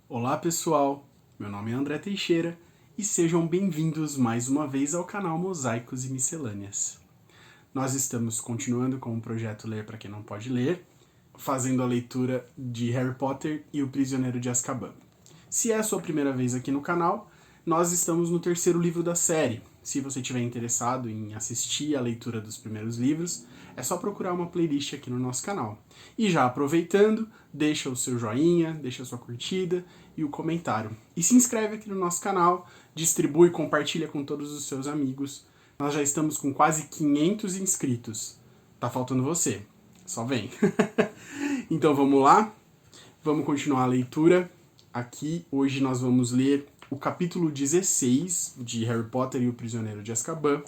Olá pessoal, meu nome é André Teixeira e sejam bem-vindos mais uma vez ao canal Mosaicos e Miscelâneas. Nós estamos continuando com o projeto Ler para Quem Não Pode Ler, fazendo a leitura de Harry Potter e o Prisioneiro de Azkaban. Se é a sua primeira vez aqui no canal, nós estamos no terceiro livro da série. Se você estiver interessado em assistir a leitura dos primeiros livros, é só procurar uma playlist aqui no nosso canal. E já aproveitando, deixa o seu joinha, deixa a sua curtida e o comentário. E se inscreve aqui no nosso canal, distribui e compartilha com todos os seus amigos. Nós já estamos com quase 500 inscritos. Tá faltando você. Só vem. Então vamos lá? Vamos continuar a leitura. Aqui hoje nós vamos ler o capítulo 16 de Harry Potter e o Prisioneiro de Azkaban.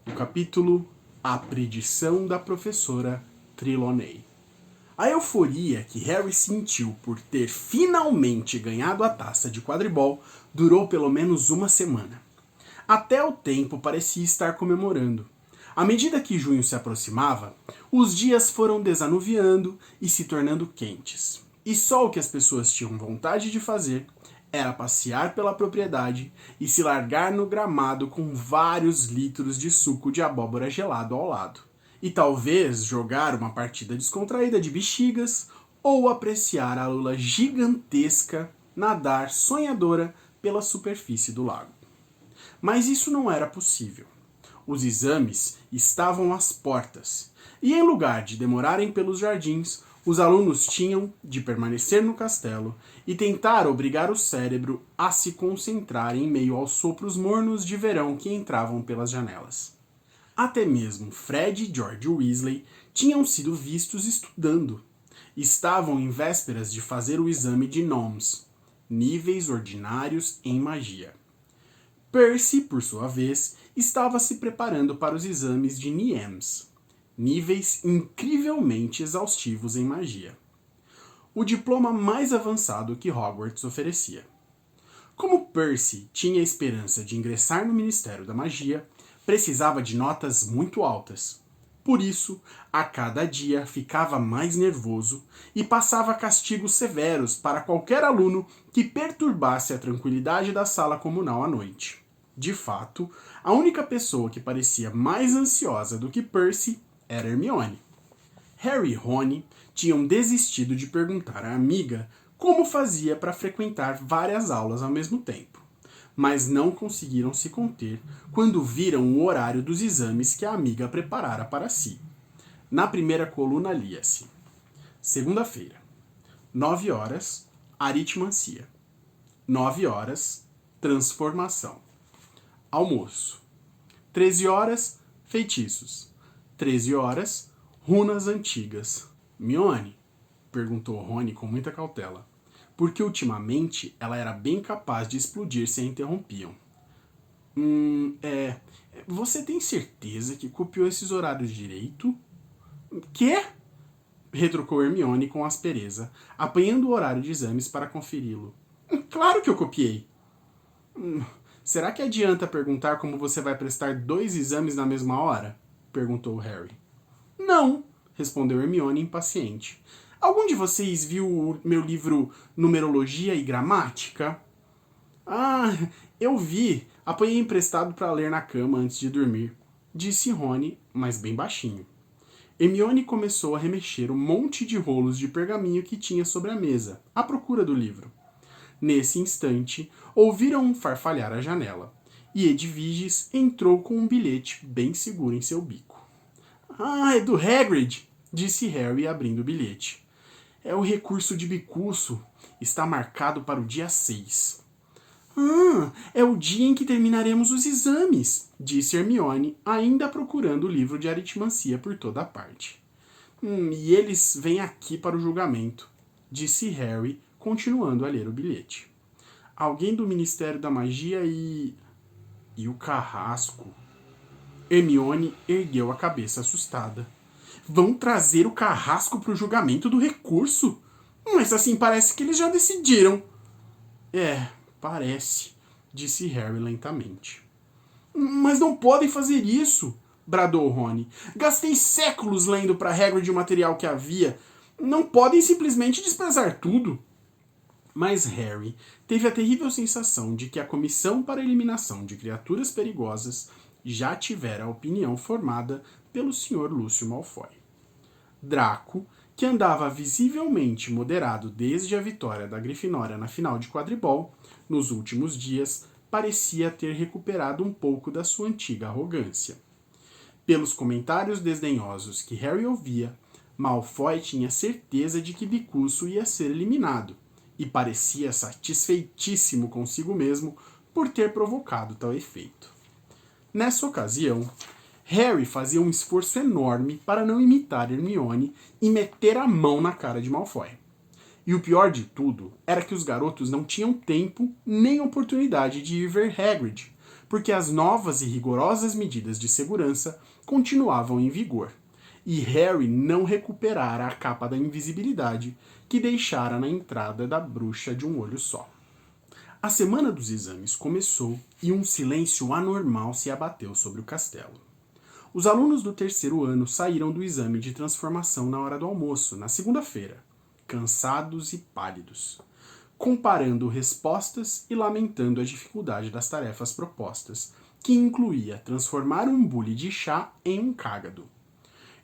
O capítulo A Predição da Professora Trelawney. A euforia que Harry sentiu por ter finalmente ganhado a taça de quadribol durou pelo menos uma semana. Até o tempo parecia estar comemorando. À medida que junho se aproximava, os dias foram desanuviando e se tornando quentes. E só o que as pessoas tinham vontade de fazer era passear pela propriedade e se largar no gramado com vários litros de suco de abóbora gelado ao lado. E talvez jogar uma partida descontraída de bexigas ou apreciar a lula gigantesca nadar sonhadora pela superfície do lago. Mas isso não era possível. Os exames estavam às portas, e em lugar de demorarem pelos jardins, os alunos tinham de permanecer no castelo e tentar obrigar o cérebro a se concentrar em meio aos sopros mornos de verão que entravam pelas janelas. Até mesmo Fred e George Weasley tinham sido vistos estudando. Estavam em vésperas de fazer o exame de Nomes, níveis ordinários em magia. Percy, por sua vez, estava se preparando para os exames de Niems, níveis incrivelmente exaustivos em magia. O diploma mais avançado que Hogwarts oferecia. Como Percy tinha a esperança de ingressar no Ministério da Magia, precisava de notas muito altas. Por isso, a cada dia ficava mais nervoso e passava castigos severos para qualquer aluno que perturbasse a tranquilidade da sala comunal à noite. De fato, a única pessoa que parecia mais ansiosa do que Percy era Hermione. Harry e Rony tinham desistido de perguntar à amiga como fazia para frequentar várias aulas ao mesmo tempo, mas não conseguiram se conter quando viram o horário dos exames que a amiga preparara para si. Na primeira coluna lia-se: segunda-feira, 9 horas, aritmancia. 9 horas, transformação. Almoço. 13 horas, feitiços. 13 horas, runas antigas. Hermione? Perguntou Rony com muita cautela, porque ultimamente ela era bem capaz de explodir se a interrompiam. Você tem certeza que copiou esses horários direito? Quê? Retrucou Hermione com aspereza, apanhando o horário de exames para conferi-lo. Claro que eu copiei. Será que adianta perguntar como você vai prestar 2 exames na mesma hora? Perguntou Harry. Não, respondeu Hermione impaciente. Algum de vocês viu o meu livro Numerologia e Gramática? Ah, eu vi. Apanhei emprestado para ler na cama antes de dormir, disse Rony, mas bem baixinho. Hermione começou a remexer um monte de rolos de pergaminho que tinha sobre a mesa, à procura do livro. Nesse instante, ouviram farfalhar a janela, e Edviges entrou com um bilhete bem seguro em seu bico. Ah, é do Hagrid, disse Harry abrindo o bilhete. É o recurso de Bicuço. Está marcado para o dia 6. É o dia em que terminaremos os exames, disse Hermione, ainda procurando o livro de aritmancia por toda a parte. E eles vêm aqui para o julgamento, disse Harry, continuando a ler o bilhete. Alguém do Ministério da Magia e o Carrasco. Hermione ergueu a cabeça assustada. Vão trazer o Carrasco para o julgamento do recurso? Mas assim parece que eles já decidiram. Parece, disse Harry lentamente. Mas não podem fazer isso, bradou Rony. Gastei séculos lendo para Hagrid o material que havia. Não podem simplesmente desprezar tudo. Mas Harry teve a terrível sensação de que a comissão para a eliminação de criaturas perigosas já tivera a opinião formada pelo Sr. Lúcio Malfoy. Draco, que andava visivelmente moderado desde a vitória da Grifinória na final de quadribol, nos últimos dias parecia ter recuperado um pouco da sua antiga arrogância. Pelos comentários desdenhosos que Harry ouvia, Malfoy tinha certeza de que Bicuço ia ser eliminado, e parecia satisfeitíssimo consigo mesmo por ter provocado tal efeito. Nessa ocasião, Harry fazia um esforço enorme para não imitar Hermione e meter a mão na cara de Malfoy. E o pior de tudo era que os garotos não tinham tempo nem oportunidade de ir ver Hagrid, porque as novas e rigorosas medidas de segurança continuavam em vigor, e Harry não recuperara a capa da invisibilidade que deixara na entrada da bruxa de um olho só. A semana dos exames começou e um silêncio anormal se abateu sobre o castelo. Os alunos do terceiro ano saíram do exame de transformação na hora do almoço, na segunda-feira, cansados e pálidos, comparando respostas e lamentando a dificuldade das tarefas propostas, que incluía transformar um bule de chá em um cágado.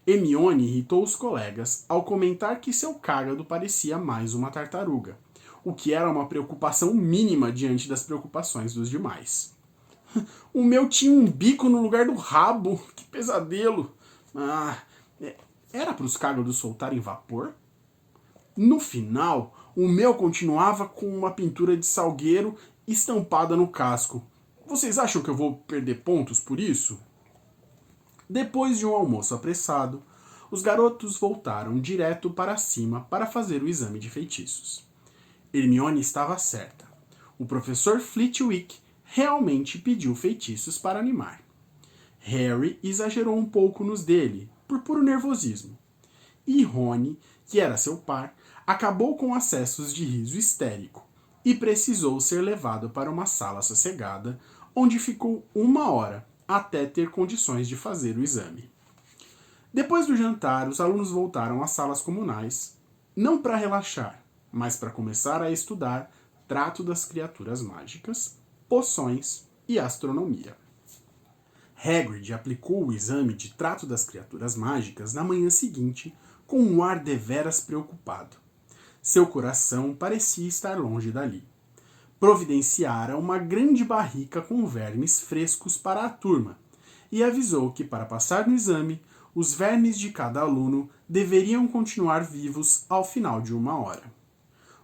Hermione irritou os colegas ao comentar que seu cágado parecia mais uma tartaruga, o que era uma preocupação mínima diante das preocupações dos demais. O meu tinha um bico no lugar do rabo, que pesadelo! Era para os cágados soltarem vapor? No final, o meu continuava com uma pintura de salgueiro estampada no casco. Vocês acham que eu vou perder pontos por isso? Depois de um almoço apressado, os garotos voltaram direto para cima para fazer o exame de feitiços. Hermione estava certa. O professor Flitwick realmente pediu feitiços para animar. Harry exagerou um pouco nos dele, por puro nervosismo. E Rony, que era seu par, acabou com acessos de riso histérico e precisou ser levado para uma sala sossegada, onde ficou 1 hora até ter condições de fazer o exame. Depois do jantar, os alunos voltaram às salas comunais, não para relaxar, mas para começar a estudar Trato das Criaturas Mágicas, Poções e Astronomia. Hagrid aplicou o exame de Trato das Criaturas Mágicas na manhã seguinte com um ar deveras preocupado. Seu coração parecia estar longe dali. Providenciara uma grande barrica com vermes frescos para a turma e avisou que, para passar no exame, os vermes de cada aluno deveriam continuar vivos ao final de 1 hora.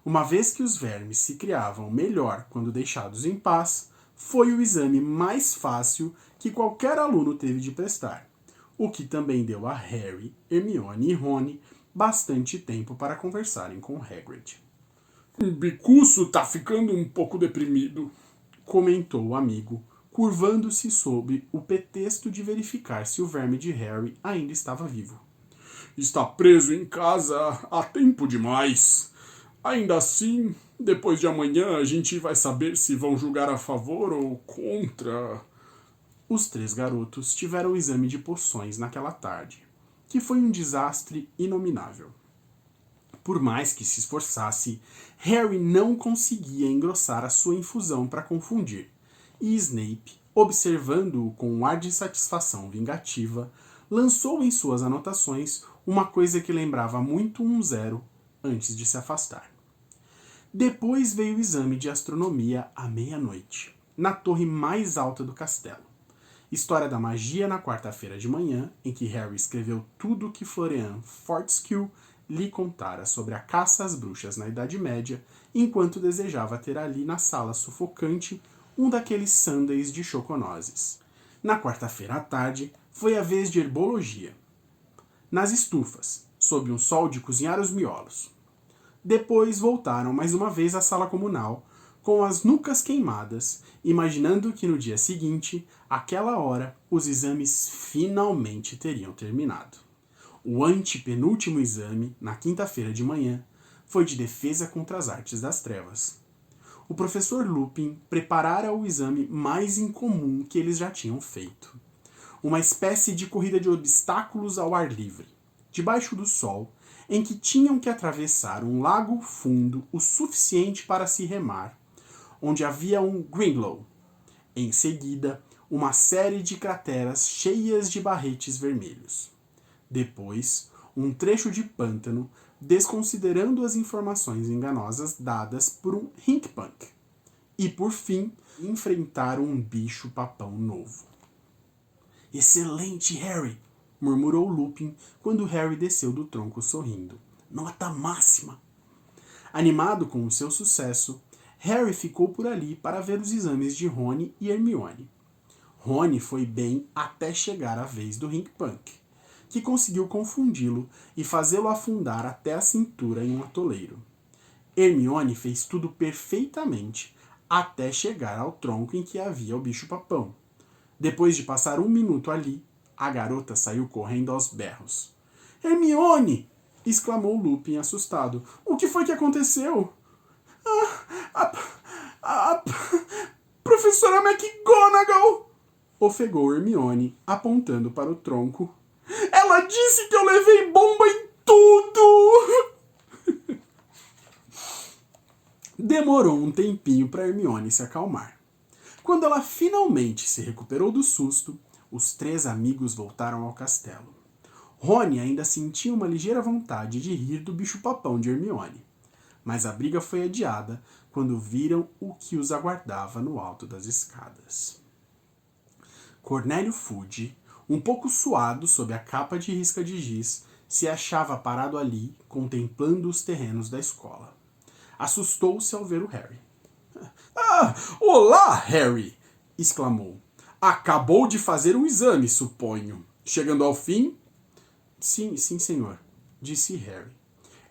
Uma vez que os vermes se criavam melhor quando deixados em paz, foi o exame mais fácil que qualquer aluno teve de prestar, o que também deu a Harry, Hermione e Rony bastante tempo para conversarem com Hagrid. "Bicuço tá ficando um pouco deprimido", comentou o amigo, curvando-se sob o pretexto de verificar se o verme de Harry ainda estava vivo. "Está preso em casa há tempo demais. Ainda assim, depois de amanhã a gente vai saber se vão julgar a favor ou contra." Os 3 garotos tiveram o exame de poções naquela tarde, que foi um desastre inominável. Por mais que se esforçasse, Harry não conseguia engrossar a sua infusão para confundir, e Snape, observando-o com um ar de satisfação vingativa, lançou em suas anotações uma coisa que lembrava muito um 0 antes de se afastar. Depois veio o exame de astronomia à meia-noite, na torre mais alta do castelo. História da magia na quarta-feira de manhã, em que Harry escreveu tudo o que Florian Fortescue lhe contara sobre a caça às bruxas na Idade Média, enquanto desejava ter ali na sala sufocante um daqueles sundaes de choconoses. Na quarta-feira à tarde, foi a vez de herbologia. Nas estufas, sob um sol de cozinhar os miolos. Depois voltaram mais uma vez à sala comunal, com as nucas queimadas, imaginando que no dia seguinte, àquela hora, os exames finalmente teriam terminado. O antepenúltimo exame, na quinta-feira de manhã, foi de defesa contra as artes das trevas. O professor Lupin preparara o exame mais incomum que eles já tinham feito. Uma espécie de corrida de obstáculos ao ar livre, debaixo do sol, em que tinham que atravessar um lago fundo o suficiente para se remar, onde havia um Grinlow. Em seguida, uma série de crateras cheias de barretes vermelhos. Depois, um trecho de pântano, desconsiderando as informações enganosas dadas por um Hinkpunk. E, por fim, enfrentar um bicho-papão novo. Excelente, Harry! Murmurou Lupin quando Harry desceu do tronco sorrindo. Nota máxima! Animado com o seu sucesso, Harry ficou por ali para ver os exames de Rony e Hermione. Rony foi bem até chegar a vez do Hinkpunk, que conseguiu confundi-lo e fazê-lo afundar até a cintura em um atoleiro. Hermione fez tudo perfeitamente até chegar ao tronco em que havia o bicho-papão. Depois de passar 1 minuto ali, a garota saiu correndo aos berros. Hermione! Exclamou Lupin assustado. O que foi que aconteceu? A professora McGonagall! Ofegou Hermione, apontando para o tronco. Ela disse que eu levei bomba em tudo! Demorou um tempinho para Hermione se acalmar. Quando ela finalmente se recuperou do susto, os 3 amigos voltaram ao castelo. Rony ainda sentia uma ligeira vontade de rir do bicho-papão de Hermione, mas a briga foi adiada quando viram o que os aguardava no alto das escadas. Cornélio Fudge, um pouco suado sob a capa de risca de giz, se achava parado ali, contemplando os terrenos da escola. Assustou-se ao ver o Harry. Olá, Harry! Exclamou. Acabou de fazer um exame, suponho. Chegando ao fim? Sim, senhor, disse Harry.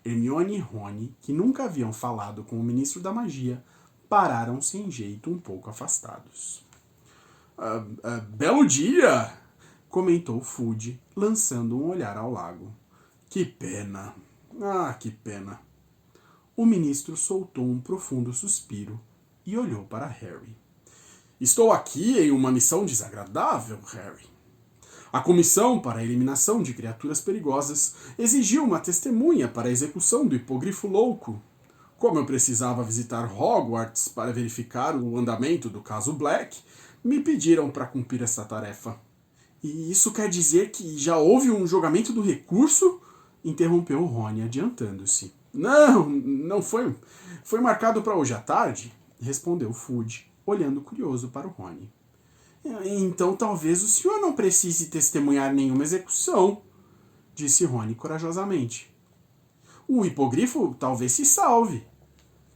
Hermione e Rony, que nunca haviam falado com o ministro da magia, pararam sem jeito um pouco afastados. Belo dia! Comentou Fudge, lançando um olhar ao lago. Que pena! Que pena! O ministro soltou um profundo suspiro e olhou para Harry. Estou aqui em uma missão desagradável, Harry. A comissão para a eliminação de criaturas perigosas exigiu uma testemunha para a execução do hipogrifo louco. Como eu precisava visitar Hogwarts para verificar o andamento do caso Black, me pediram para cumprir essa tarefa. E isso quer dizer que já houve um julgamento do recurso? Interrompeu Rony, adiantando-se. Não foi. Foi marcado para hoje à tarde, respondeu Fudge, olhando curioso para o Rony. Então talvez o senhor não precise testemunhar nenhuma execução, disse Rony corajosamente. O hipogrifo talvez se salve.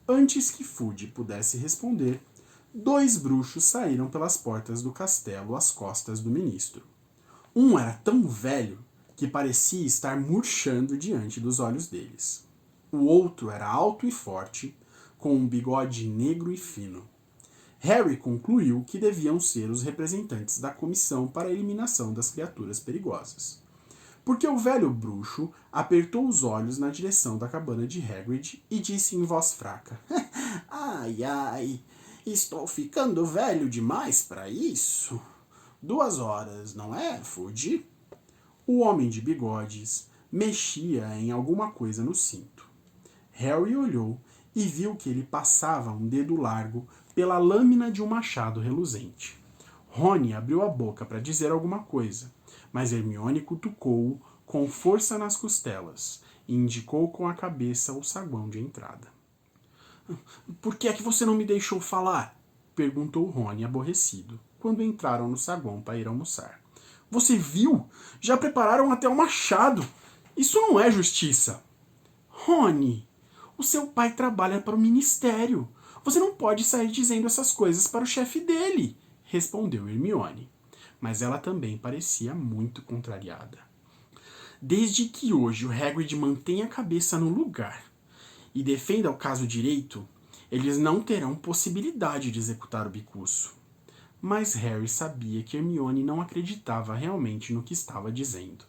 Antes que Fudge pudesse responder, 2 bruxos saíram pelas portas do castelo às costas do ministro. Um era tão velho que parecia estar murchando diante dos olhos deles. O outro era alto e forte, com um bigode negro e fino. Harry concluiu que deviam ser os representantes da comissão para a eliminação das criaturas perigosas. Porque o velho bruxo apertou os olhos na direção da cabana de Hagrid e disse em voz fraca. Ai, estou ficando velho demais para isso. 2 horas, não é, Fudge? O homem de bigodes mexia em alguma coisa no cinto. Harry olhou e viu que ele passava um dedo largo pela lâmina de um machado reluzente. Rony abriu a boca para dizer alguma coisa, mas Hermione cutucou-o com força nas costelas e indicou com a cabeça o saguão de entrada. Por que é que você não me deixou falar? Perguntou Rony aborrecido, quando entraram no saguão para ir almoçar. Você viu? Já prepararam até o machado. Isso não é justiça. Rony, o seu pai trabalha para o ministério. Você não pode sair dizendo essas coisas para o chefe dele, respondeu Hermione. Mas ela também parecia muito contrariada. Desde que hoje o Hagrid mantenha a cabeça no lugar e defenda o caso direito, eles não terão possibilidade de executar o bicuço. Mas Harry sabia que Hermione não acreditava realmente no que estava dizendo.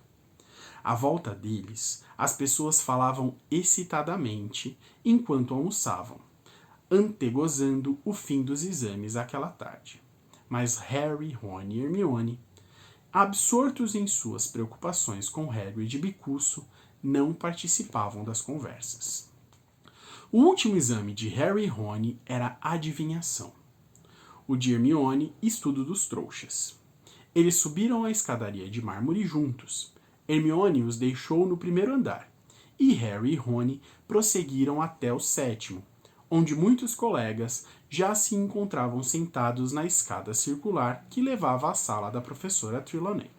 À volta deles, as pessoas falavam excitadamente enquanto almoçavam, antegozando o fim dos exames aquela tarde. Mas Harry, Rony e Hermione, absortos em suas preocupações com Hagrid e Bicuço, não participavam das conversas. O último exame de Harry e Rony era adivinhação. O de Hermione, estudo dos trouxas. Eles subiram a escadaria de mármore juntos. Hermione os deixou no primeiro andar, e Harry e Rony prosseguiram até o 7º, onde muitos colegas já se encontravam sentados na escada circular que levava à sala da professora Trelawney,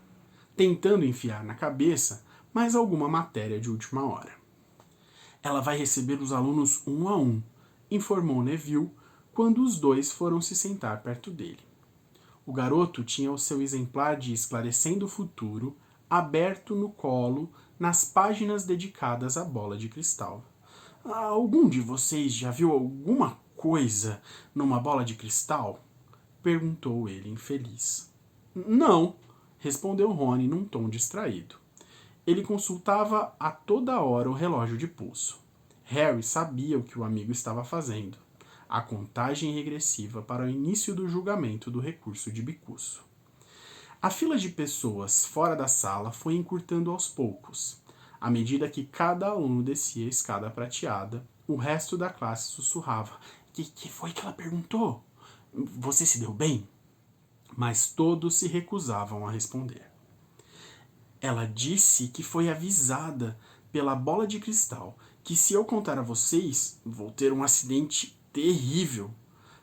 tentando enfiar na cabeça mais alguma matéria de última hora. Ela vai receber os alunos um a um, informou Neville quando os dois foram se sentar perto dele. O garoto tinha o seu exemplar de Esclarecendo o Futuro aberto no colo nas páginas dedicadas à bola de cristal. Algum de vocês já viu alguma coisa numa bola de cristal? Perguntou ele infeliz. Não, respondeu Rony num tom distraído. Ele consultava a toda hora o relógio de pulso. Harry sabia o que o amigo estava fazendo. A contagem regressiva para o início do julgamento do recurso de bicuço. A fila de pessoas fora da sala foi encurtando aos poucos. À medida que cada aluno descia a escada prateada, o resto da classe sussurrava. Que foi que ela perguntou? Você se deu bem? Mas todos se recusavam a responder. Ela disse que foi avisada pela bola de cristal que se eu contar a vocês, vou ter um acidente terrível,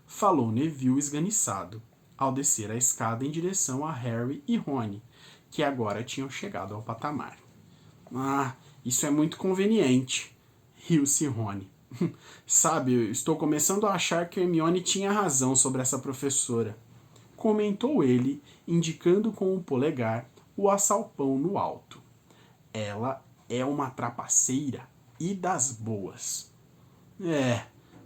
falou Neville esganiçado, ao descer a escada em direção a Harry e Rony, que agora tinham chegado ao patamar. Isso é muito conveniente, riu-se Rony. Sabe, eu estou começando a achar que Hermione tinha razão sobre essa professora, comentou ele, indicando com o polegar o assalpão no alto. Ela é uma trapaceira e das boas.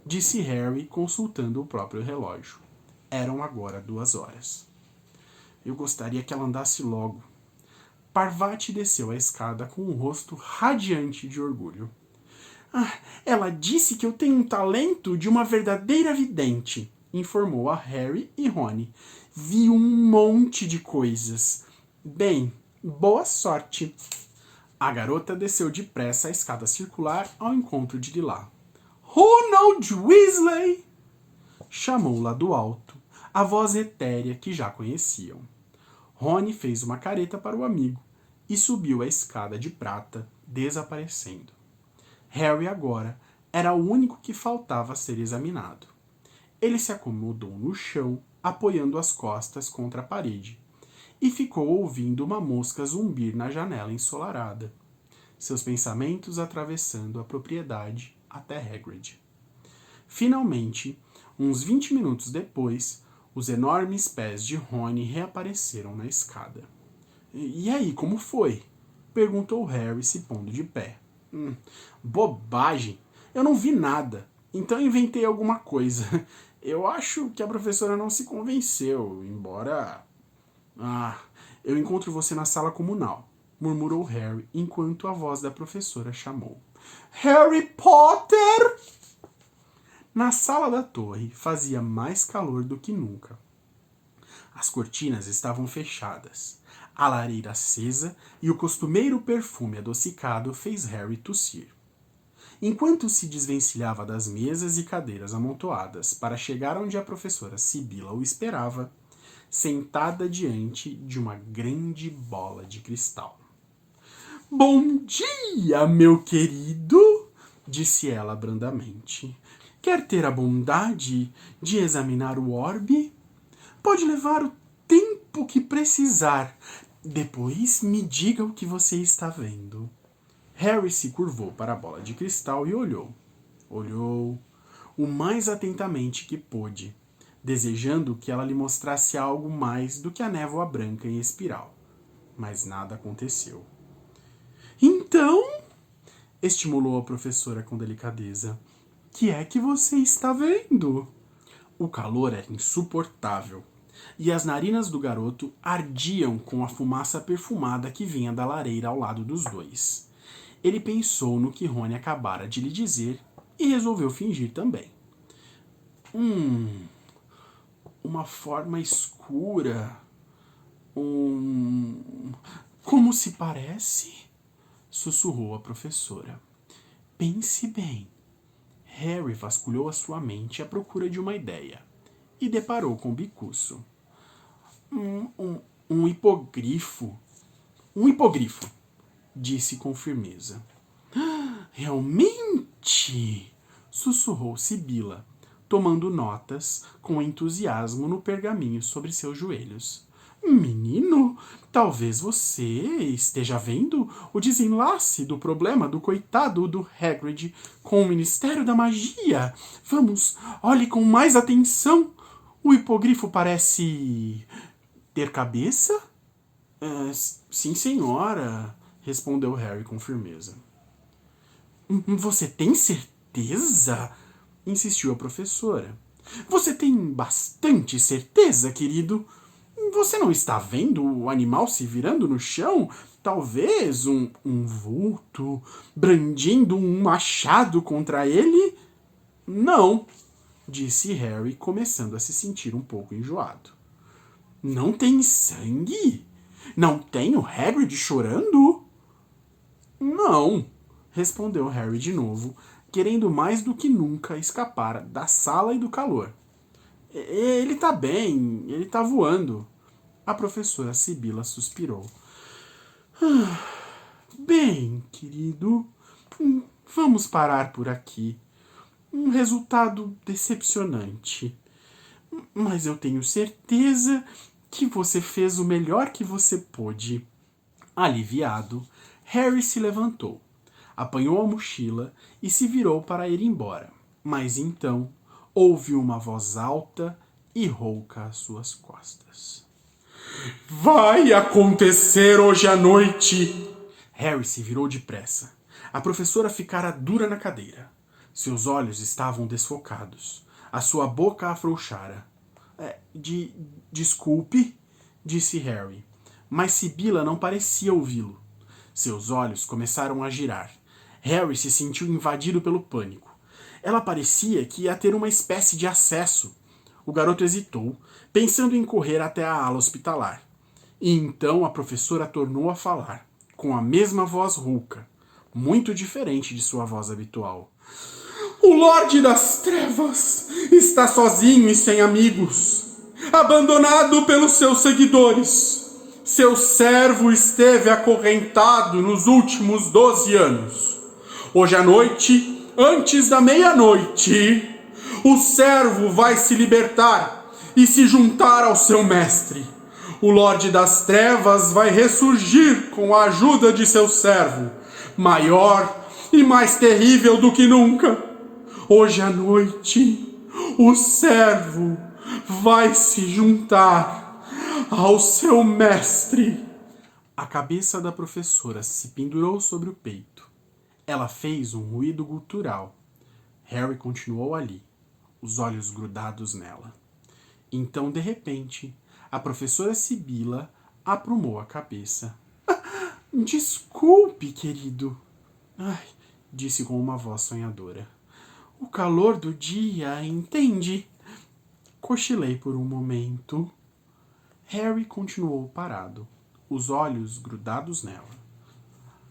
Disse Harry, consultando o próprio relógio. Eram agora 2 horas. Eu gostaria que ela andasse logo. Parvati desceu a escada com o rosto radiante de orgulho. Ela disse que eu tenho um talento de uma verdadeira vidente, informou a Harry e Rony. Vi um monte de coisas. Bem, boa sorte. A garota desceu depressa a escada circular ao encontro de Lilá. Ronald Weasley! Chamou lá do alto, a voz etérea que já conheciam. Rony fez uma careta para o amigo e subiu a escada de prata, desaparecendo. Harry agora era o único que faltava ser examinado. Ele se acomodou no chão, apoiando as costas contra a parede, e ficou ouvindo uma mosca zumbir na janela ensolarada, seus pensamentos atravessando a propriedade até Hagrid. Finalmente, uns 20 minutos depois, os enormes pés de Rony reapareceram na escada. E aí, como foi? Perguntou Harry, se pondo de pé. Bobagem! Eu não vi nada, então inventei alguma coisa. Eu acho que a professora não se convenceu, embora... eu encontro você na sala comunal, murmurou Harry, enquanto a voz da professora chamou. Harry Potter! Na sala da torre fazia mais calor do que nunca. As cortinas estavam fechadas, a lareira acesa e o costumeiro perfume adocicado fez Harry tossir. Enquanto se desvencilhava das mesas e cadeiras amontoadas para chegar onde a professora Sibila o esperava, sentada diante de uma grande bola de cristal. Bom dia, meu querido, disse ela brandamente. Quer ter a bondade de examinar o orbe? Pode levar o tempo que precisar. Depois me diga o que você está vendo. Harry se curvou para a bola de cristal e olhou. Olhou o mais atentamente que pôde, desejando que ela lhe mostrasse algo mais do que a névoa branca em espiral. Mas nada aconteceu. Então, estimulou a professora com delicadeza, que é que você está vendo? O calor era insuportável, e as narinas do garoto ardiam com a fumaça perfumada que vinha da lareira ao lado dos dois. Ele pensou no que Rony acabara de lhe dizer e resolveu fingir também. Uma forma escura. Como se parece? sussurrou a professora. Pense bem. Harry vasculhou a sua mente à procura de uma ideia e deparou com o bicuço. Um hipogrifo. Um hipogrifo, disse com firmeza. Realmente? Sussurrou Sibila, tomando notas com entusiasmo no pergaminho sobre seus joelhos. Menino, talvez você esteja vendo o desenlace do problema do coitado do Hagrid com o Ministério da Magia. Vamos, olhe com mais atenção. O hipogrifo parece ter cabeça? Sim, senhora, respondeu Harry com firmeza. Você tem certeza? Insistiu a professora. Você tem bastante certeza, querido? Você não está vendo o animal se virando no chão? Talvez um vulto brandindo um machado contra ele? Não, disse Harry, começando a se sentir um pouco enjoado. Não tem sangue? Não tem o Hagrid chorando? Não, respondeu Harry de novo, querendo mais do que nunca escapar da sala e do calor. Ele tá bem, ele tá voando. A professora Sibila suspirou. Bem, querido, vamos parar por aqui. Um resultado decepcionante. Mas eu tenho certeza que você fez o melhor que você pôde. Aliviado, Harry se levantou, apanhou a mochila e se virou para ir embora. Mas então ouviu uma voz alta e rouca às suas costas. Vai acontecer hoje à noite! Harry se virou depressa. A professora ficara dura na cadeira. Seus olhos estavam desfocados. A sua boca afrouxara. Desculpe, disse Harry. Mas Sibila não parecia ouvi-lo. Seus olhos começaram a girar. Harry se sentiu invadido pelo pânico. Ela parecia que ia ter uma espécie de acesso. O garoto hesitou, pensando em correr até a ala hospitalar. E então a professora tornou a falar, com a mesma voz rouca, muito diferente de sua voz habitual. O Lorde das Trevas está sozinho e sem amigos, abandonado pelos seus seguidores. Seu servo esteve acorrentado nos últimos 12 anos. Hoje à noite, antes da meia-noite, o servo vai se libertar e se juntar ao seu mestre. O Lorde das Trevas vai ressurgir com a ajuda de seu servo, maior e mais terrível do que nunca. Hoje à noite, o servo vai se juntar ao seu mestre. A cabeça da professora se pendurou sobre o peito. Ela fez um ruído gutural. Harry continuou ali, os olhos grudados nela. Então, de repente, a professora Sibila aprumou a cabeça. Desculpe, querido. Disse com uma voz sonhadora. O calor do dia, entende? Cochilei por um momento. Harry continuou parado, os olhos grudados nela.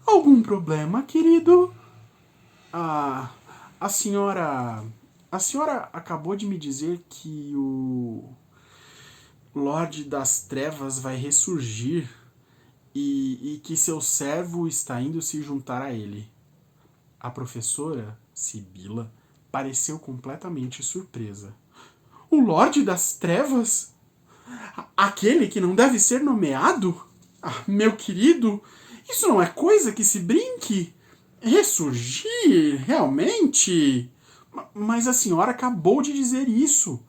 Algum problema, querido? A senhora acabou de me dizer que o Lorde das Trevas vai ressurgir e que seu servo está indo se juntar a ele. A professora, Sibila, pareceu completamente surpresa. O Lorde das Trevas? Aquele que não deve ser nomeado? Meu querido, isso não é coisa que se brinque. Ressurgir, realmente? Mas a senhora acabou de dizer isso.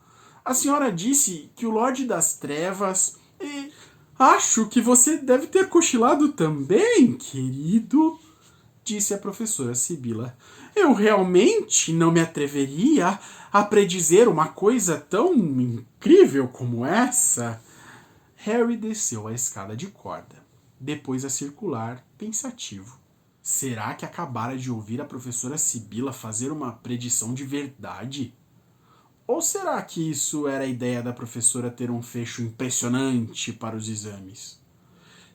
A senhora disse que o Lorde das Trevas... Acho que você deve ter cochilado também, querido, disse a professora Sibila. Eu realmente não me atreveria a predizer uma coisa tão incrível como essa. Harry desceu a escada de corda, depois a circular, pensativo. Será que acabara de ouvir a professora Sibila fazer uma predição de verdade? Ou será que isso era a ideia da professora ter um fecho impressionante para os exames?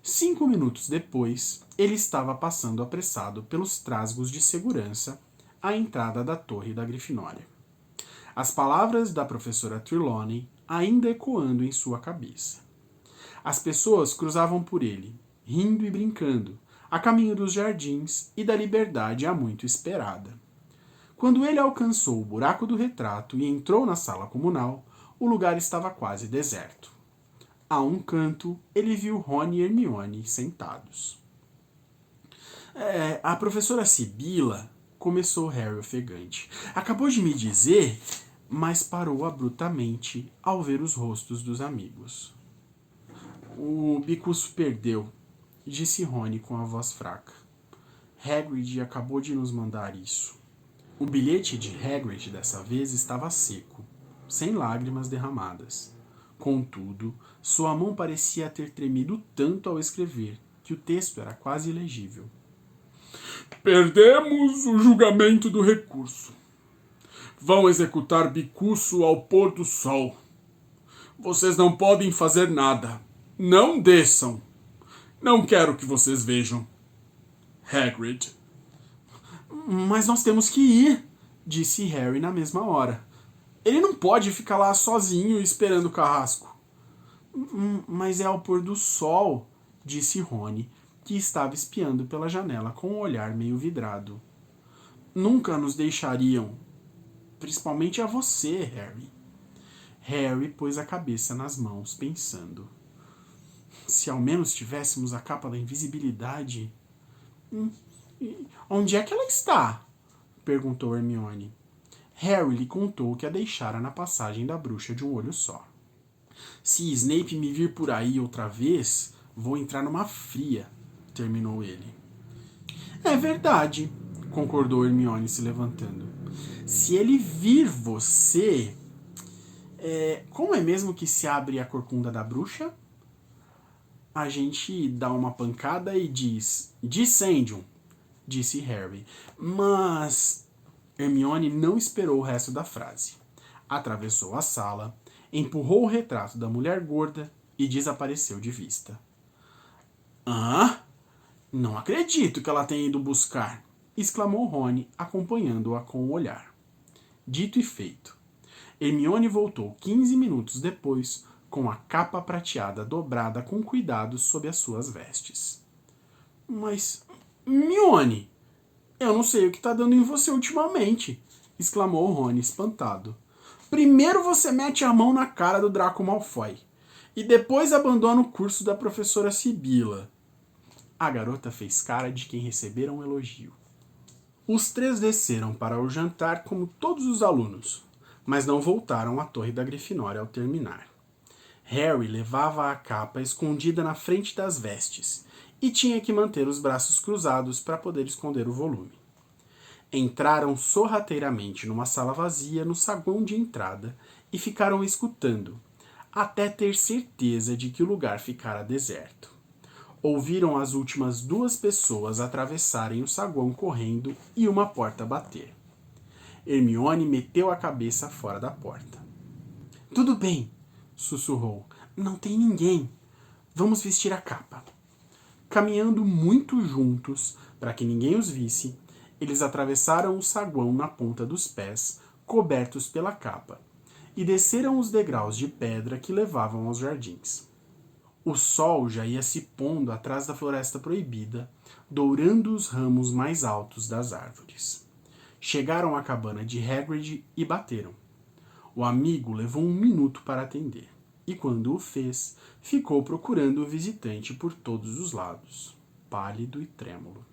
5 minutos depois, ele estava passando apressado pelos trasgos de segurança à entrada da torre da Grifinória. As palavras da professora Trelawney ainda ecoando em sua cabeça. As pessoas cruzavam por ele, rindo e brincando, a caminho dos jardins e da liberdade há muito esperada. Quando ele alcançou o buraco do retrato e entrou na sala comunal, o lugar estava quase deserto. A um canto, ele viu Rony e Hermione sentados. A professora Sibila, começou Harry ofegante. Acabou de me dizer, mas parou abruptamente ao ver os rostos dos amigos. O Bicuço perdeu, disse Rony com a voz fraca. Hagrid acabou de nos mandar isso. O bilhete de Hagrid dessa vez estava seco, sem lágrimas derramadas. Contudo, sua mão parecia ter tremido tanto ao escrever que o texto era quase ilegível. Perdemos o julgamento do recurso. Vão executar Bicuço ao pôr do sol. Vocês não podem fazer nada. Não desçam. Não quero que vocês vejam. Hagrid. Mas nós temos que ir, disse Harry na mesma hora. Ele não pode ficar lá sozinho esperando o carrasco. Mas é ao pôr do sol, disse Rony, que estava espiando pela janela com um olhar meio vidrado. Nunca nos deixariam, principalmente a você, Harry. Harry pôs a cabeça nas mãos, pensando. Se ao menos tivéssemos a capa da invisibilidade... Onde é que ela está? Perguntou Hermione. Harry lhe contou que a deixara na passagem da bruxa de um olho só. Se Snape me vir por aí outra vez, vou entrar numa fria, terminou ele. É verdade, concordou Hermione se levantando. Se ele vir você... como é mesmo que se abre a corcunda da bruxa? A gente dá uma pancada e diz... Dissendium, disse Harry. Mas... Hermione não esperou o resto da frase. Atravessou a sala, empurrou o retrato da mulher gorda e desapareceu de vista. Não acredito que ela tenha ido buscar, exclamou Rony, acompanhando-a com o olhar. Dito e feito. Hermione voltou 15 minutos depois, com a capa prateada dobrada com cuidado sob as suas vestes. Mas, Hermione, eu não sei o que está dando em você ultimamente, exclamou Rony espantado. Primeiro você mete a mão na cara do Draco Malfoy, e depois abandona o curso da professora Sibila. A garota fez cara de quem recebera um elogio. Os três desceram para o jantar como todos os alunos, mas não voltaram à Torre da Grifinória ao terminar. Harry levava a capa escondida na frente das vestes e tinha que manter os braços cruzados para poder esconder o volume. Entraram sorrateiramente numa sala vazia no saguão de entrada e ficaram escutando, até ter certeza de que o lugar ficara deserto. Ouviram as últimas 2 pessoas atravessarem o saguão correndo e uma porta bater. Hermione meteu a cabeça fora da porta. Tudo bem, sussurrou. Não tem ninguém. Vamos vestir a capa. Caminhando muito juntos, para que ninguém os visse, eles atravessaram o saguão na ponta dos pés, cobertos pela capa, e desceram os degraus de pedra que levavam aos jardins. O sol já ia se pondo atrás da floresta proibida, dourando os ramos mais altos das árvores. Chegaram à cabana de Hagrid e bateram. O amigo levou 1 minuto para atender, e quando o fez, ficou procurando o visitante por todos os lados, pálido e trêmulo.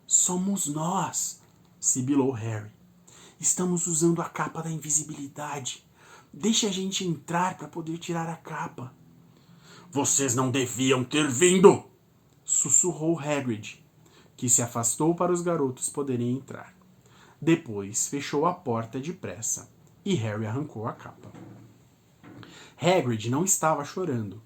Somos nós, sibilou Harry. Estamos usando a capa da invisibilidade. Deixe a gente entrar para poder tirar a capa. Vocês não deviam ter vindo! Sussurrou Hagrid, que se afastou para os garotos poderem entrar. Depois fechou a porta depressa e Harry arrancou a capa. Hagrid não estava chorando,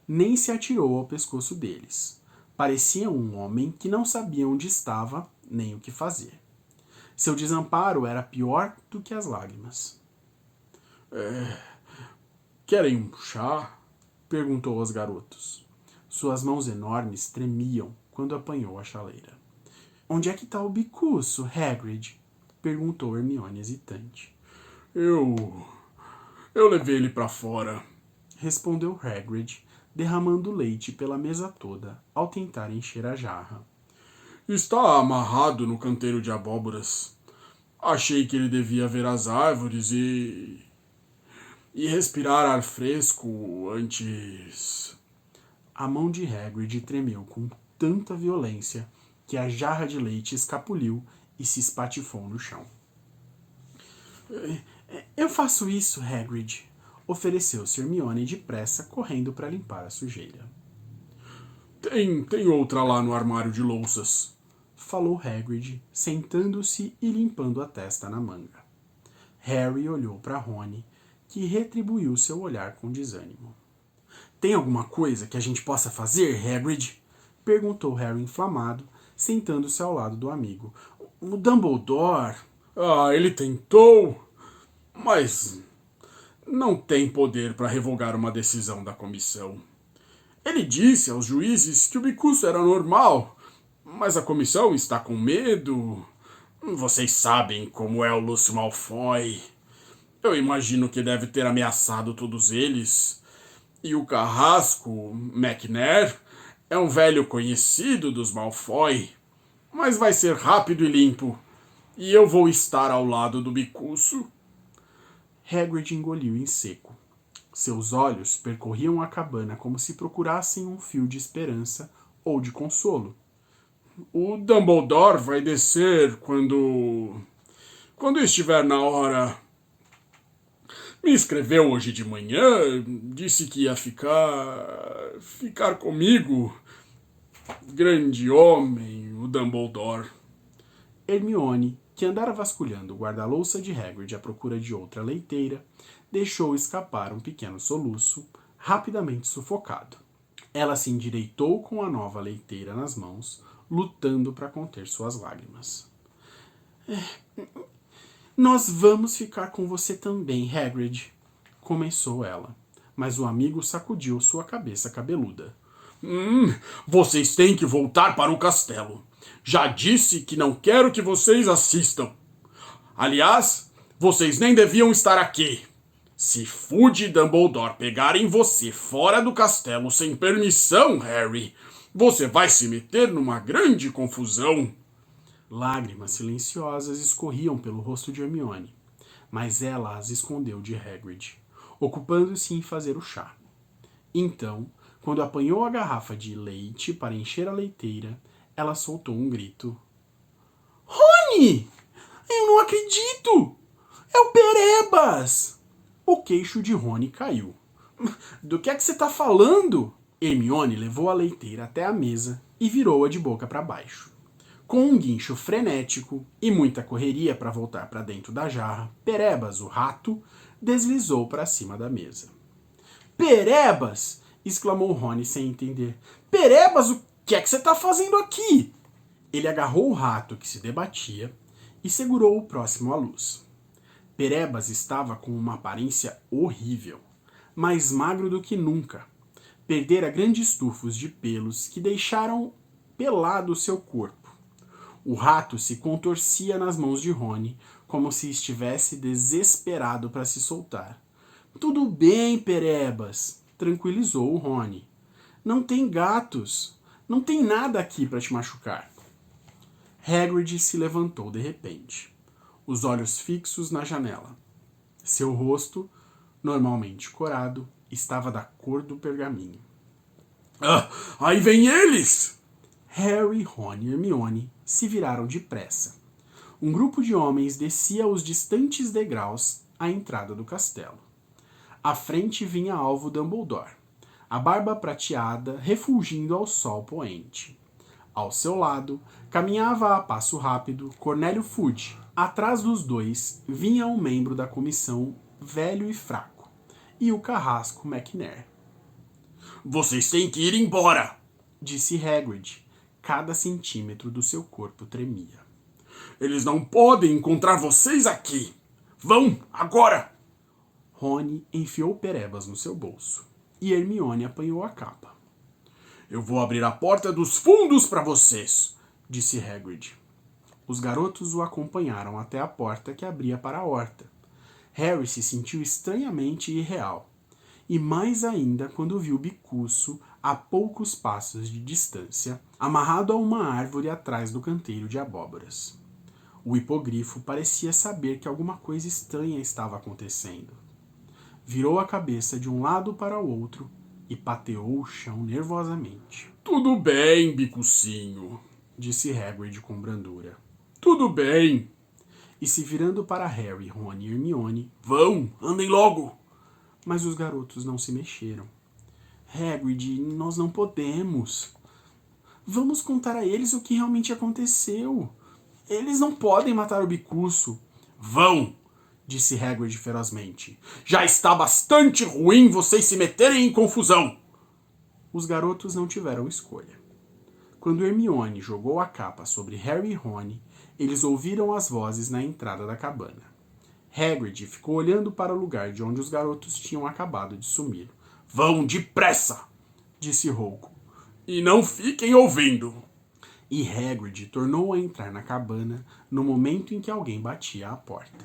nem se atirou ao pescoço deles. Parecia um homem que não sabia onde estava nem o que fazer. Seu desamparo era pior do que as lágrimas. Querem um chá? Perguntou aos garotos. Suas mãos enormes tremiam quando apanhou a chaleira. Onde é que está o bicuço, Hagrid? Perguntou Hermione hesitante. Eu levei ele para fora, respondeu Hagrid, derramando leite pela mesa toda ao tentar encher a jarra. Está amarrado no canteiro de abóboras. Achei que ele devia ver as árvores e respirar ar fresco antes. A mão de Hagrid tremeu com tanta violência que a jarra de leite escapuliu e se espatifou no chão. Eu faço isso, Hagrid, ofereceu-se Hermione depressa, correndo para limpar a sujeira. Tem outra lá no armário de louças, falou Hagrid, sentando-se e limpando a testa na manga. Harry olhou para Rony, que retribuiu seu olhar com desânimo. Tem alguma coisa que a gente possa fazer, Hagrid? Perguntou Harry inflamado, sentando-se ao lado do amigo. O Dumbledore... ele tentou, mas não tem poder para revogar uma decisão da comissão. Ele disse aos juízes que o bicuço era normal, mas a comissão está com medo. Vocês sabem como é o Lúcio Malfoy. Eu imagino que deve ter ameaçado todos eles. E o carrasco, McNair, é um velho conhecido dos Malfoy, mas vai ser rápido e limpo. E eu vou estar ao lado do bicuço. Hagrid engoliu em seco. Seus olhos percorriam a cabana como se procurassem um fio de esperança ou de consolo. O Dumbledore vai descer quando estiver na hora. Me escreveu hoje de manhã, disse que ia ficar comigo. Grande homem, o Dumbledore. Hermione, que andara vasculhando o guarda-louça de Hagrid à procura de outra leiteira, deixou escapar um pequeno soluço, rapidamente sufocado. Ela se endireitou com a nova leiteira nas mãos, lutando para conter suas lágrimas. Nós vamos ficar com você também, Hagrid, começou ela, mas o amigo sacudiu sua cabeça cabeluda. Vocês têm que voltar para o castelo. Já disse que não quero que vocês assistam. Aliás, vocês nem deviam estar aqui. Se Fudge e Dumbledore pegarem você fora do castelo sem permissão, Harry, você vai se meter numa grande confusão. Lágrimas silenciosas escorriam pelo rosto de Hermione, mas ela as escondeu de Hagrid, ocupando-se em fazer o chá. Então, quando apanhou a garrafa de leite para encher a leiteira, ela soltou um grito. Rony! Eu não acredito! É o Perebas! O queixo de Rony caiu. Do que é que você está falando? Hermione levou a leiteira até a mesa e virou-a de boca para baixo. Com um guincho frenético e muita correria para voltar para dentro da jarra, Perebas, o rato, deslizou para cima da mesa. Perebas! Exclamou Rony sem entender. Perebas, o que é que você está fazendo aqui? Ele agarrou o rato que se debatia e segurou-o próximo à luz. Perebas estava com uma aparência horrível, mais magro do que nunca. Perdera grandes tufos de pelos que deixaram pelado seu corpo. O rato se contorcia nas mãos de Rony, como se estivesse desesperado para se soltar. Tudo bem, Perebas, tranquilizou o Rony. Não tem gatos. Não tem nada aqui para te machucar. Hagrid se levantou de repente, os olhos fixos na janela. Seu rosto, normalmente corado, estava da cor do pergaminho. Aí vem eles! Harry, Rony e Hermione se viraram depressa. Um grupo de homens descia os distantes degraus à entrada do castelo. À frente vinha alvo Dumbledore, a barba prateada refulgindo ao sol poente. Ao seu lado, caminhava a passo rápido Cornélio Fudge. Atrás dos dois vinha um membro da comissão velho e fraco, e o carrasco McNair. Vocês têm que ir embora, disse Hagrid. Cada centímetro do seu corpo tremia. Eles não podem encontrar vocês aqui. Vão, agora! Rony enfiou Perebas no seu bolso, e Hermione apanhou a capa. Eu vou abrir a porta dos fundos para vocês, disse Hagrid. Os garotos o acompanharam até a porta que abria para a horta. Harry se sentiu estranhamente irreal, e mais ainda quando viu Bicuço a poucos passos de distância, amarrado a uma árvore atrás do canteiro de abóboras. O hipogrifo parecia saber que alguma coisa estranha estava acontecendo. Virou a cabeça de um lado para o outro e pateou o chão nervosamente. Tudo bem, Bicucinho, disse Hagrid com brandura. Tudo bem. E se virando para Harry, Ron e Hermione, vão, andem logo. Mas os garotos não se mexeram. Hagrid, nós não podemos. Vamos contar a eles o que realmente aconteceu. Eles não podem matar o Bicuço. Vão, disse Hagrid ferozmente. Já está bastante ruim vocês se meterem em confusão. Os garotos não tiveram escolha. Quando Hermione jogou a capa sobre Harry e Ron, eles ouviram as vozes na entrada da cabana. Hagrid ficou olhando para o lugar de onde os garotos tinham acabado de sumir. Vão depressa, disse rouco. E não fiquem ouvindo. E Hagrid tornou a entrar na cabana no momento em que alguém batia à porta.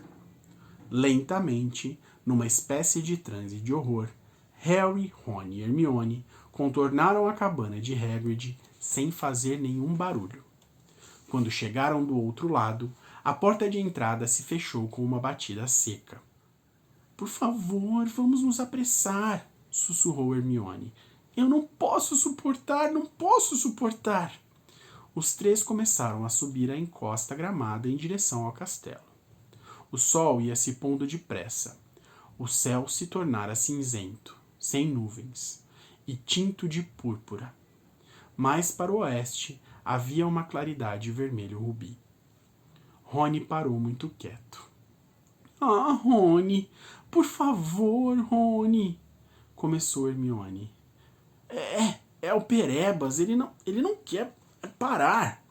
Lentamente, numa espécie de transe de horror, Harry, Ron e Hermione contornaram a cabana de Hagrid sem fazer nenhum barulho. Quando chegaram do outro lado, a porta de entrada se fechou com uma batida seca. Por favor, vamos nos apressar, sussurrou Hermione. Eu não posso suportar, não posso suportar. Os três começaram a subir a encosta gramada em direção ao castelo. O sol ia se pondo depressa. O céu se tornara cinzento, sem nuvens, e tinto de púrpura. Mais para o oeste havia uma claridade vermelho rubi. Rony parou muito quieto. Ah, Rony, por favor, Rony, começou Hermione. É o Perebas, ele não quer parar.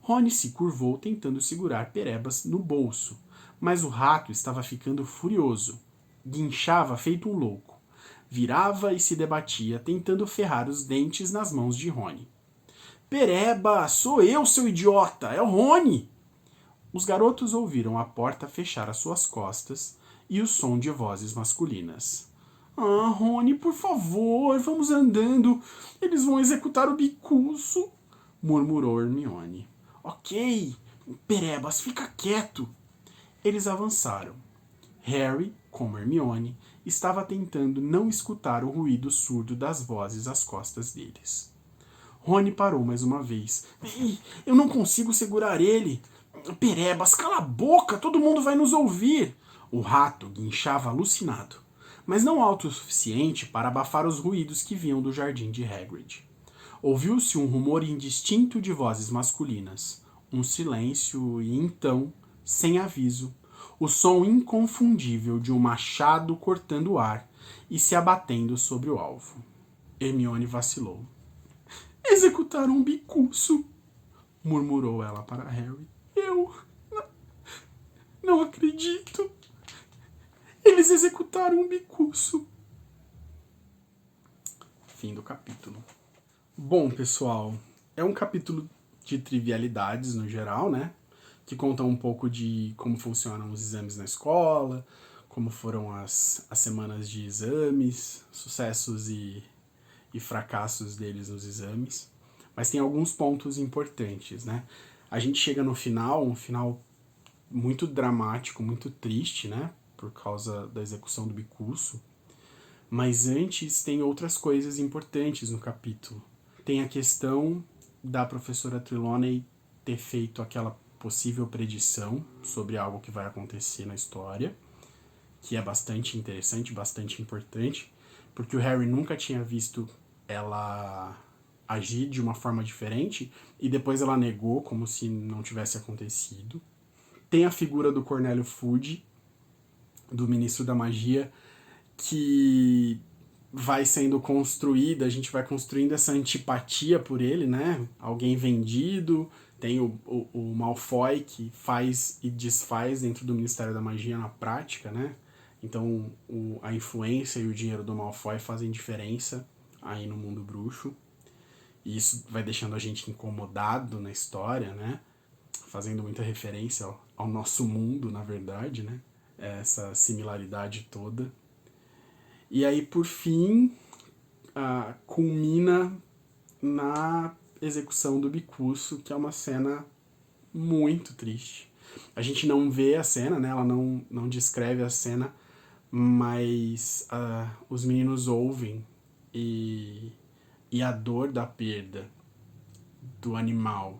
Rony se curvou tentando segurar Perebas no bolso, mas o rato estava ficando furioso. Guinchava feito um louco. Virava e se debatia, tentando ferrar os dentes nas mãos de Rony. Pereba, sou eu, seu idiota, é o Rony! Os garotos ouviram a porta fechar às suas costas e o som de vozes masculinas. Ah, Rony, por favor, vamos andando. Eles vão executar o Bicuço, murmurou Hermione. Ok, Perebas, fica quieto. Eles avançaram. Harry, como Hermione, estava tentando não escutar o ruído surdo das vozes às costas deles. Rony parou mais uma vez. Eu não consigo segurar ele. Perebas, cala a boca, todo mundo vai nos ouvir. O rato guinchava alucinado, mas não alto o suficiente para abafar os ruídos que vinham do jardim de Hagrid. Ouviu-se um rumor indistinto de vozes masculinas, um silêncio e então, sem aviso, o som inconfundível de um machado cortando o ar e se abatendo sobre o alvo. Hermione vacilou. Executaram um Bicuço, murmurou ela para Harry. Eu não acredito. Eles executaram um Bicuço. Fim do capítulo. Bom, pessoal, é um capítulo de trivialidades no geral, né? Que conta um pouco de como funcionam os exames na escola, como foram as semanas de exames, sucessos e fracassos deles nos exames. Mas tem alguns pontos importantes, né? A gente chega no final, um final muito dramático, muito triste, né? Por causa da execução do Bicuço. Mas antes tem outras coisas importantes no capítulo. Tem a questão da professora Trelawney ter feito aquela possível predição sobre algo que vai acontecer na história, que é bastante interessante, bastante importante, porque o Harry nunca tinha visto ela agir de uma forma diferente e depois ela negou como se não tivesse acontecido. Tem a figura do Cornélio Fudge, do Ministro da Magia, que vai sendo construída, a gente vai construindo essa antipatia por ele, né? Alguém vendido, tem o Malfoy que faz e desfaz dentro do Ministério da Magia na prática, né? Então a influência e o dinheiro do Malfoy fazem diferença aí no mundo bruxo. E isso vai deixando a gente incomodado na história, né? Fazendo muita referência ao nosso mundo, na verdade, né? Essa similaridade toda. E aí, por fim, culmina na execução do Bikusu, que é uma cena muito triste. A gente não vê a cena, né? Ela não descreve a cena, mas os meninos ouvem e a dor da perda do animal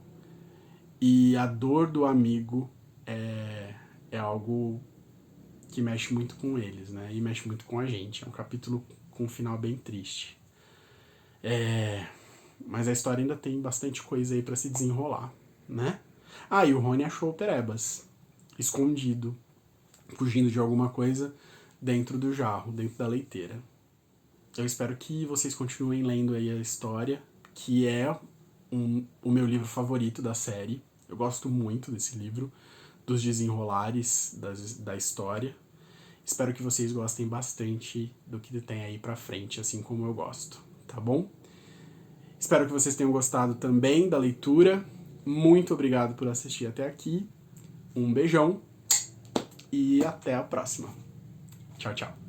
e a dor do amigo é algo que mexe muito com eles, né? E mexe muito com a gente. É um capítulo com um final bem triste. Mas a história ainda tem bastante coisa aí pra se desenrolar, né? E o Rony achou o Perebas escondido, fugindo de alguma coisa dentro do jarro, dentro da leiteira. Eu espero que vocês continuem lendo aí a história, que é o meu livro favorito da série. Eu gosto muito desse livro, dos desenrolares da história. Espero que vocês gostem bastante do que tem aí pra frente, assim como eu gosto, tá bom? Espero que vocês tenham gostado também da leitura. Muito obrigado por assistir até aqui. Um beijão e até a próxima. Tchau, tchau.